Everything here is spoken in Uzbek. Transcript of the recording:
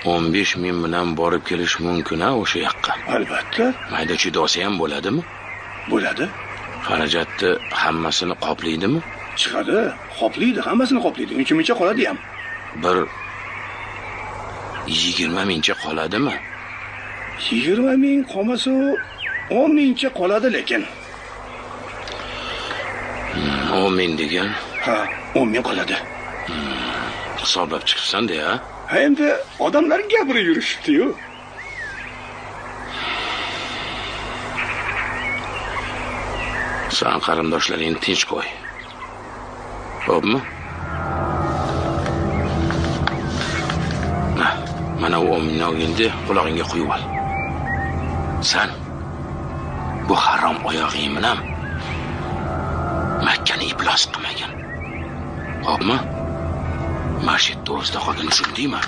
15 ming bilan borib kelish mumkin-a o'sha yoqqa? Albatta. Mayda chidosi ham bo'ladimi? Bo'ladi. Xarajatni hammasini qoplaydimi? Chiqadi, qoplaydi, hammasini qoplaydi. Uncha-muncha qoladi ham. Bir 20 mingcha qoladimi? 20 ming qolmasa 10 mingcha qoladi lekin. 10 ming degan? Ha, 10 ming qoladi. Hisoblab chiqibsan-da ya. Ha, endi odamlar gapirib yurishibdi-yu. Sen qarindoshlaringni tinch qo'y. Xo'pmi? Mana u 10 mingni olganda qulog'ingga quyib ol. Sen bu harom oyog'ing bilan Makkani iflos qilmagan. Xo'pmi? Masjidda o'zida qolgan tushundingmi?